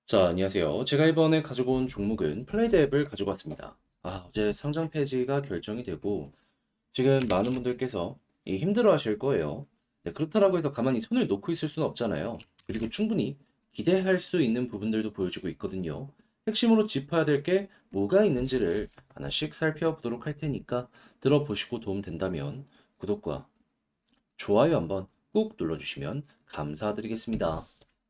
자, 안녕하세요. 제가 이번에 가지고 온 종목은 플레이드 앱을 가지고 왔습니다. 어제 상장 폐지가 결정이 되고 지금 많은 분들께서 힘들어 하실 거예요. 네, 그렇다라고 해서 가만히 손을 놓고 있을 수는 없잖아요. 그리고 충분히 기대할 수 있는 부분들도 보여주고 있거든요. 핵심으로 짚어야 될 게 뭐가 있는지를 하나씩 살펴보도록 할 테니까 들어보시고 도움 된다면 구독과 좋아요 한번 꾹 눌러주시면 감사드리겠습니다.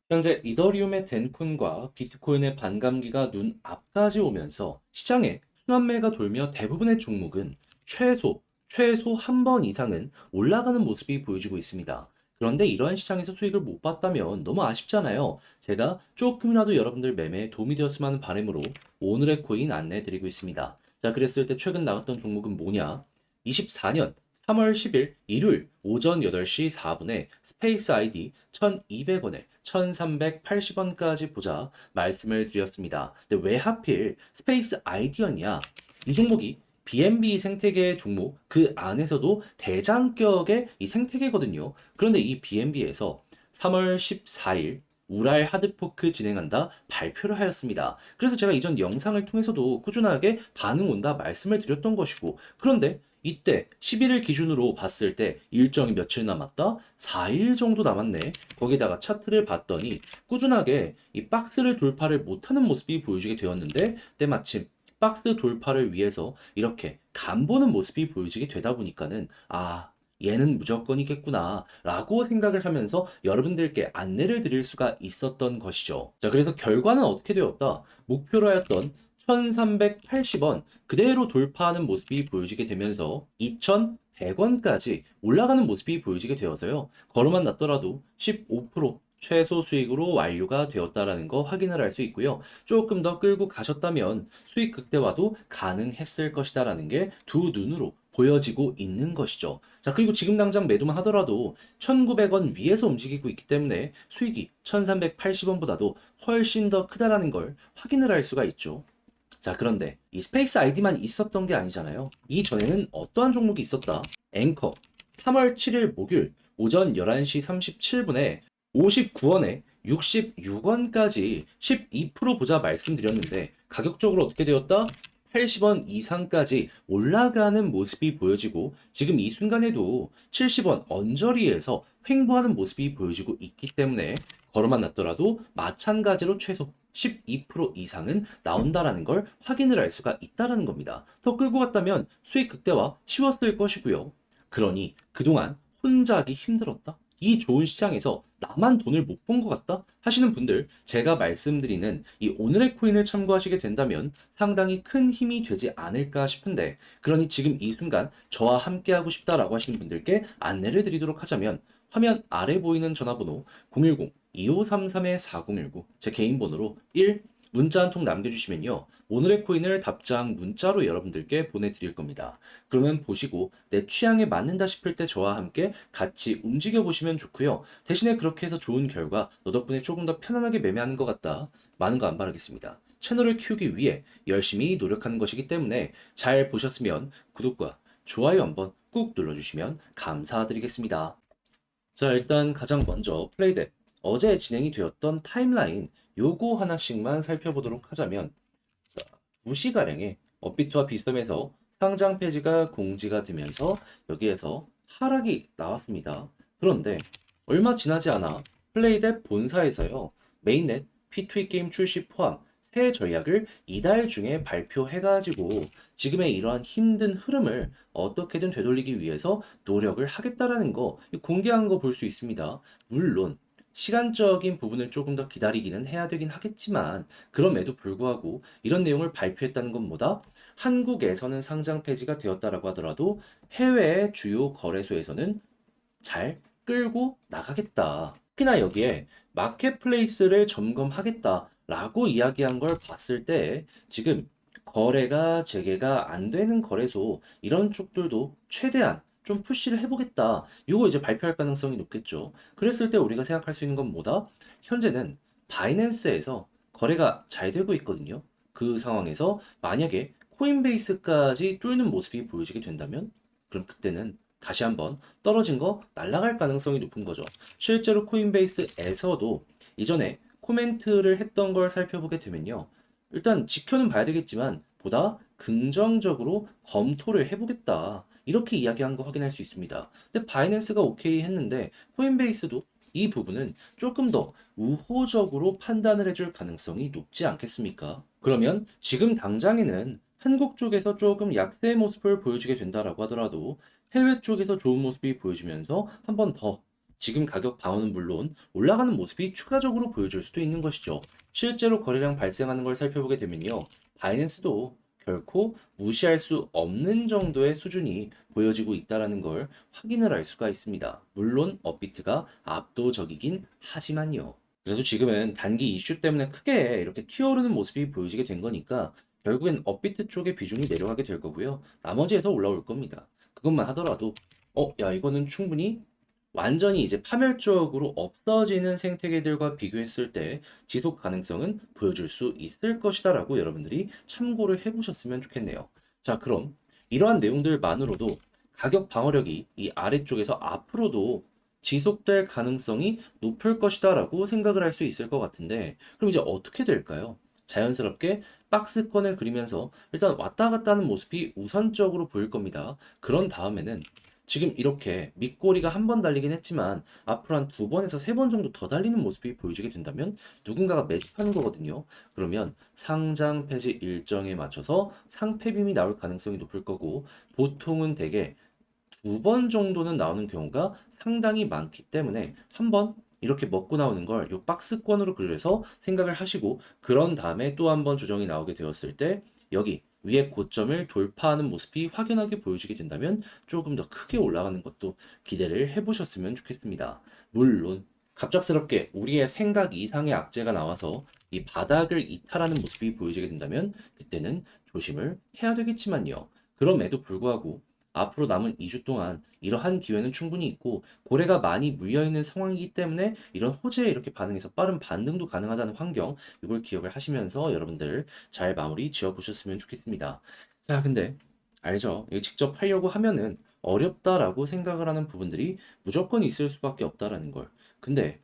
현재 이더리움의 덴쿤과 비트코인의 반감기가 눈 앞까지 오면서 시장에 순환매가 돌며 대부분의 종목은 최소 한 번 이상은 올라가는 모습이 보여지고 있습니다. 그런데 이러한 시장에서 수익을 못 봤다면 너무 아쉽잖아요. 제가 조금이라도 여러분들 매매에 도움이 되었으면 하는 바람으로 오늘의 코인 안내해 드리고 있습니다. 자, 그랬을 때 최근 나갔던 종목은 뭐냐? 24년 3월 10일 일요일 오전 8시 4분에 스페이스 아이디 1200원에 1380원까지 보자 말씀을 드렸습니다. 근데 왜 하필 스페이스 아이디였냐? 이 종목이 BNB 생태계 종목 그 안에서도 대장격의 이 생태계거든요. 그런데 이 BNB에서 3월 14일 우랄 하드포크 진행한다 발표를 하였습니다. 그래서 제가 이전 영상을 통해서도 꾸준하게 반응 온다 말씀을 드렸던 것이고, 그런데 이때 11일 기준으로 봤을 때 일정이 며칠 남았다? 4일 정도 남았네. 거기다가 차트를 봤더니 꾸준하게 이 박스를 돌파를 못하는 모습이 보여지게 되었는데, 때마침 박스 돌파를 위해서 이렇게 간보는 모습이 보여지게 되다 보니까는 얘는 무조건이겠구나 라고 생각을 하면서 여러분들께 안내를 드릴 수가 있었던 것이죠. 자, 그래서 결과는 어떻게 되었다? 목표로 하였던 1380원 그대로 돌파하는 모습이 보여지게 되면서 2100원까지 올라가는 모습이 보여지게 되어서요. 걸음만 났더라도 15% 최소 수익으로 완료가 되었다라는 거 확인을 할 수 있고요. 조금 더 끌고 가셨다면 수익 극대화도 가능했을 것이다라는 게 두 눈으로 보여지고 있는 것이죠. 자, 그리고 지금 당장 매도만 하더라도 1900원 위에서 움직이고 있기 때문에 수익이 1380원보다도 훨씬 더 크다라는 걸 확인을 할 수가 있죠. 자, 그런데 이 스페이스 아이디만 있었던 게 아니잖아요. 이전에는 어떠한 종목이 있었다? 앵커 3월 7일 목요일 오전 11시 37분에 59원에 66원까지 12% 보자 말씀드렸는데 가격적으로 어떻게 되었다? 80원 이상까지 올라가는 모습이 보여지고 지금 이 순간에도 70원 언저리에서 횡보하는 모습이 보여지고 있기 때문에 걸어만 났더라도 마찬가지로 최소 12% 이상은 나온다라는 걸 확인을 할 수가 있다라는 겁니다. 더 끌고 갔다면 수익 극대화 쉬웠을 것이고요. 그러니 그동안 혼자 하기 힘들었다? 이 좋은 시장에서 나만 돈을 못 번 것 같다? 하시는 분들, 제가 말씀드리는 이 오늘의 코인을 참고하시게 된다면 상당히 큰 힘이 되지 않을까 싶은데, 그러니 지금 이 순간 저와 함께 하고 싶다라고 하시는 분들께 안내를 드리도록 하자면 화면 아래 보이는 전화번호 010-2533-4019 제 개인 번호로 1 문자 한 통 남겨주시면요. 오늘의 코인을 답장 문자로 여러분들께 보내드릴 겁니다. 그러면 보시고 내 취향에 맞는다 싶을 때 저와 함께 같이 움직여 보시면 좋고요. 대신에 그렇게 해서 좋은 결과 너 덕분에 조금 더 편안하게 매매하는 것 같다. 많은 거 안 바라겠습니다. 채널을 키우기 위해 열심히 노력하는 것이기 때문에 잘 보셨으면 구독과 좋아요 한번 꾹 눌러주시면 감사드리겠습니다. 자, 일단 가장 먼저 플레이덱 어제 진행이 되었던 타임라인 요거 하나씩만 살펴보도록 하자면, 자, 2시가량의 업비트와 비썸에서 상장 폐지가 공지가 되면서 여기에서 하락이 나왔습니다. 그런데 얼마 지나지 않아 플레이덱 본사에서요, 메인넷 P2E 게임 출시 포함 새 전략을 이달 중에 발표해가지고 지금의 이러한 힘든 흐름을 어떻게든 되돌리기 위해서 노력을 하겠다라는 거 공개한 거 볼 수 있습니다. 물론 시간적인 부분을 조금 더 기다리기는 해야 되긴 하겠지만, 그럼에도 불구하고 이런 내용을 발표했다는 것보다 한국에서는 상장 폐지가 되었다라고 하더라도 해외의 주요 거래소에서는 잘 끌고 나가겠다. 특히나 여기에 마켓플레이스를 점검하겠다라고 이야기한 걸 봤을 때 지금 거래가 재개가 안 되는 거래소 이런 쪽들도 최대한 좀 푸시를 해보겠다. 이거 이제 발표할 가능성이 높겠죠. 그랬을 때 우리가 생각할 수 있는 건 뭐다? 현재는 바이낸스에서 거래가 잘 되고 있거든요. 그 상황에서 만약에 코인베이스까지 뚫는 모습이 보여지게 된다면 그럼 그때는 다시 한번 떨어진 거 날아갈 가능성이 높은 거죠. 실제로 코인베이스에서도 이전에 코멘트를 했던 걸 살펴보게 되면요. 일단 지켜는 봐야 되겠지만 보다 긍정적으로 검토를 해보겠다. 이렇게 이야기한 거 확인할 수 있습니다. 근데 바이낸스가 오케이 했는데 코인베이스도 이 부분은 조금 더 우호적으로 판단을 해줄 가능성이 높지 않겠습니까? 그러면 지금 당장에는 한국 쪽에서 조금 약세의 모습을 보여주게 된다라고 하더라도 해외 쪽에서 좋은 모습이 보여주면서 한 번 더 지금 가격 방어는 물론 올라가는 모습이 추가적으로 보여줄 수도 있는 것이죠. 실제로 거래량 발생하는 걸 살펴보게 되면요. 바이낸스도 결코 무시할 수 없는 정도의 수준이 보여지고 있다는 걸 확인을 할 수가 있습니다. 물론 업비트가 압도적이긴 하지만요. 그래도 지금은 단기 이슈 때문에 크게 이렇게 튀어오르는 모습이 보여지게 된 거니까 결국엔 업비트 쪽의 비중이 내려가게 될 거고요. 나머지에서 올라올 겁니다. 그것만 하더라도 야 이거는 충분히 완전히 이제 파멸적으로 없어지는 생태계들과 비교했을 때 지속 가능성은 보여줄 수 있을 것이다라고 여러분들이 참고를 해보셨으면 좋겠네요. 자, 그럼 이러한 내용들만으로도 가격 방어력이 이 아래쪽에서 앞으로도 지속될 가능성이 높을 것이다라고 생각을 할 수 있을 것 같은데, 그럼 이제 어떻게 될까요? 자연스럽게 박스권을 그리면서 일단 왔다 갔다 하는 모습이 우선적으로 보일 겁니다. 그런 다음에는 지금 이렇게 밑꼬리가 한 번 달리긴 했지만 앞으로 한 두 번에서 세 번 정도 더 달리는 모습이 보여지게 된다면 누군가가 매집하는 거거든요. 그러면 상장 폐지 일정에 맞춰서 상폐빔이 나올 가능성이 높을 거고 보통은 대개 두 번 정도는 나오는 경우가 상당히 많기 때문에 한 번 이렇게 먹고 나오는 걸 요 박스권으로 그려서 생각을 하시고 그런 다음에 또 한 번 조정이 나오게 되었을 때 여기 위에 고점을 돌파하는 모습이 확연하게 보여지게 된다면 조금 더 크게 올라가는 것도 기대를 해보셨으면 좋겠습니다. 물론 갑작스럽게 우리의 생각 이상의 악재가 나와서 이 바닥을 이탈하는 모습이 보여지게 된다면 그때는 조심을 해야 되겠지만요. 그럼에도 불구하고 앞으로 남은 2주 동안 이러한 기회는 충분히 있고 고래가 많이 물려있는 상황이기 때문에 이런 호재에 이렇게 반응해서 빠른 반등도 가능하다는 환경 이걸 기억을 하시면서 여러분들 잘 마무리 지어 보셨으면 좋겠습니다. 자, 근데 알죠? 이거 직접 하려고 하면은 어렵다라고 생각을 하는 부분들이 무조건 있을 수밖에 없다라는 걸. 근데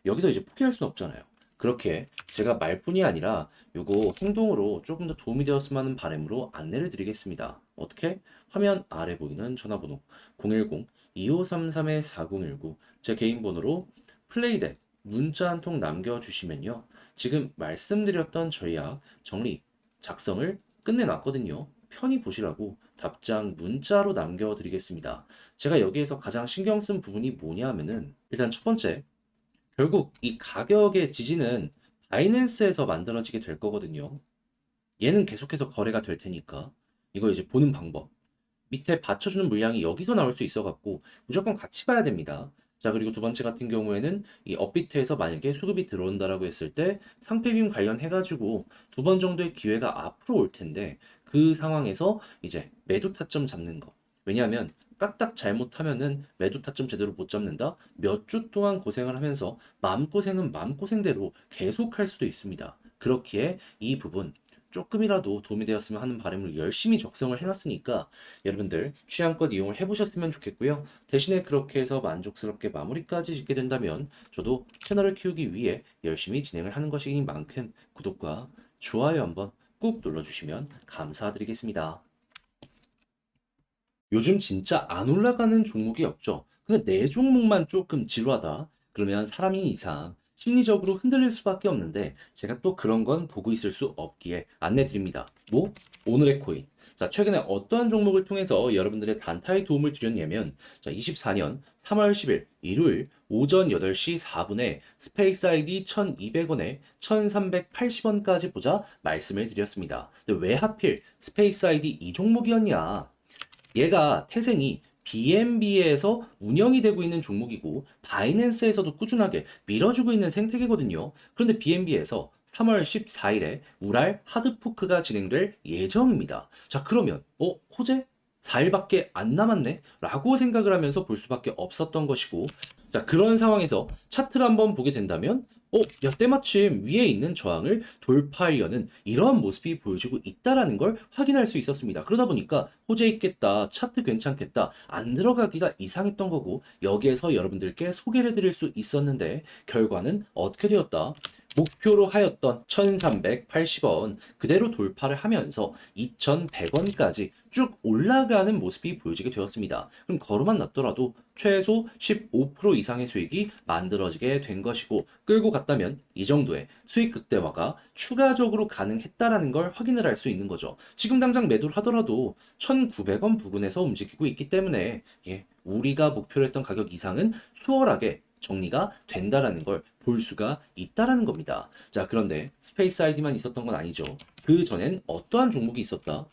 여기서 이제 포기할 수는 없잖아요. 그렇게 제가 말뿐이 아니라 요거 행동으로 조금 더 도움이 되었으면 하는 바람으로 안내를 드리겠습니다. 어떻게? 화면 아래 보이는 전화번호 010-2533-4019 제 개인 번호로 플레이덱 문자 한 통 남겨주시면요. 지금 말씀드렸던 전략 정리, 작성을 끝내놨거든요. 편히 보시라고 답장 문자로 남겨드리겠습니다. 제가 여기에서 가장 신경 쓴 부분이 뭐냐 하면은 일단 첫 번째, 결국 이 가격의 지지는 바이낸스에서 만들어지게 될 거거든요. 얘는 계속해서 거래가 될 테니까 이거 이제 보는 방법. 밑에 받쳐주는 물량이 여기서 나올 수 있어갖고 무조건 같이 봐야 됩니다. 자, 그리고 두 번째 같은 경우에는 이 업비트에서 만약에 수급이 들어온다라고 했을 때 상패빔 관련해가지고 두 번 정도의 기회가 앞으로 올 텐데 그 상황에서 이제 매도 타점 잡는 거. 왜냐하면 까딱 잘못하면은 매도 타점 제대로 못 잡는다? 몇 주 동안 고생을 하면서 마음고생은 마음고생대로 계속 할 수도 있습니다. 그렇기에 이 부분 조금이라도 도움이 되었으면 하는 바람을 열심히 적성을 해놨으니까 여러분들 취향껏 이용을 해보셨으면 좋겠고요. 대신에 그렇게 해서 만족스럽게 마무리까지 짓게 된다면 저도 채널을 키우기 위해 열심히 진행을 하는 것인 만큼 구독과 좋아요 한번 꾹 눌러주시면 감사드리겠습니다. 요즘 진짜 안 올라가는 종목이 없죠. 근데 내 종목만 조금 지루하다. 그러면 사람인 이상 심리적으로 흔들릴 수밖에 없는데 제가 또 그런 건 보고 있을 수 없기에 안내 드립니다. 뭐? 오늘의 코인. 자, 최근에 어떠한 종목을 통해서 여러분들의 단타에 도움을 드렸냐면 자, 24년 3월 10일 일요일 오전 8시 4분에 스페이스 아이디 1200원에 1380원까지 보자 말씀을 드렸습니다. 근데 왜 하필 스페이스 아이디 이 종목이었냐? 얘가 태생이 BNB에서 운영이 되고 있는 종목이고 바이낸스에서도 꾸준하게 밀어주고 있는 생태계거든요. 그런데 BNB에서 3월 14일에 우랄 하드포크가 진행될 예정입니다. 자, 그러면 호재? 4일밖에 안 남았네? 라고 생각을 하면서 볼 수밖에 없었던 것이고 자, 그런 상황에서 차트를 한번 보게 된다면 야, 때마침 위에 있는 저항을 돌파하려는 이러한 모습이 보여지고 있다라는 걸 확인할 수 있었습니다. 그러다 보니까 호재 있겠다, 차트 괜찮겠다, 안 들어가기가 이상했던 거고 여기에서 여러분들께 소개를 드릴 수 있었는데 결과는 어떻게 되었다? 목표로 하였던 1380원 그대로 돌파를 하면서 2100원까지 쭉 올라가는 모습이 보여지게 되었습니다. 그럼 거름만 났더라도 최소 15% 이상의 수익이 만들어지게 된 것이고, 끌고 갔다면 이 정도의 수익 극대화가 추가적으로 가능했다라는 걸 확인을 할 수 있는 거죠. 지금 당장 매도를 하더라도 1900원 부근에서 움직이고 있기 때문에 우리가 목표로 했던 가격 이상은 수월하게 정리가 된다라는 걸 볼 수가 있다라는 겁니다. 자, 그런데 스페이스 아이디만 있었던 건 아니죠. 그 전엔 어떠한 종목이 있었다?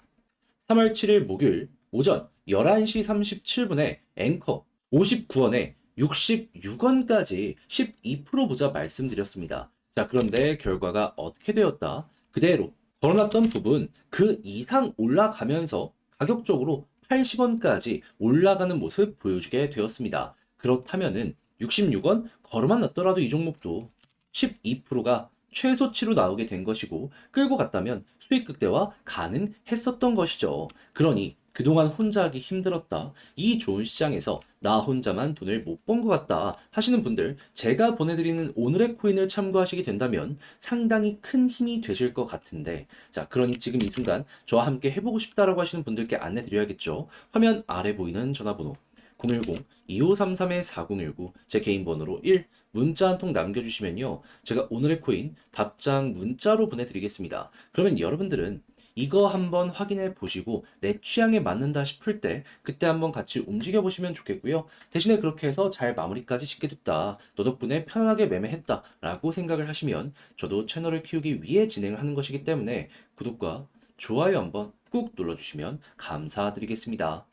3월 7일 목요일 오전 11시 37분에 앵커 59원에 66원까지 12% 보자 말씀드렸습니다. 자, 그런데 결과가 어떻게 되었다? 그대로 걸어놨던 부분 그 이상 올라가면서 가격적으로 80원까지 올라가는 모습 보여주게 되었습니다. 그렇다면은 66원 걸어만 놨더라도 이 종목도 12%가 최소치로 나오게 된 것이고, 끌고 갔다면 수익 극대화 가능했었던 것이죠. 그러니 그동안 혼자 하기 힘들었다, 이 좋은 시장에서 나 혼자만 돈을 못 번 것 같다 하시는 분들, 제가 보내드리는 오늘의 코인을 참고하시게 된다면 상당히 큰 힘이 되실 것 같은데, 자, 그러니 지금 이 순간 저와 함께 해보고 싶다라고 하시는 분들께 안내 드려야겠죠. 화면 아래 보이는 전화번호 010-2533-4019, 제 개인 번호로 1 문자 한 통 남겨주시면요, 제가 오늘의 코인 답장 문자로 보내드리겠습니다. 그러면 여러분들은 이거 한번 확인해 보시고 내 취향에 맞는다 싶을 때 그때 한번 같이 움직여 보시면 좋겠고요. 대신에 그렇게 해서 잘 마무리까지 짓게 됐다, 너 덕분에 편안하게 매매했다 라고 생각을 하시면 저도 채널을 키우기 위해 진행을 하는 것이기 때문에 구독과 좋아요 한번 꾹 눌러주시면 감사드리겠습니다.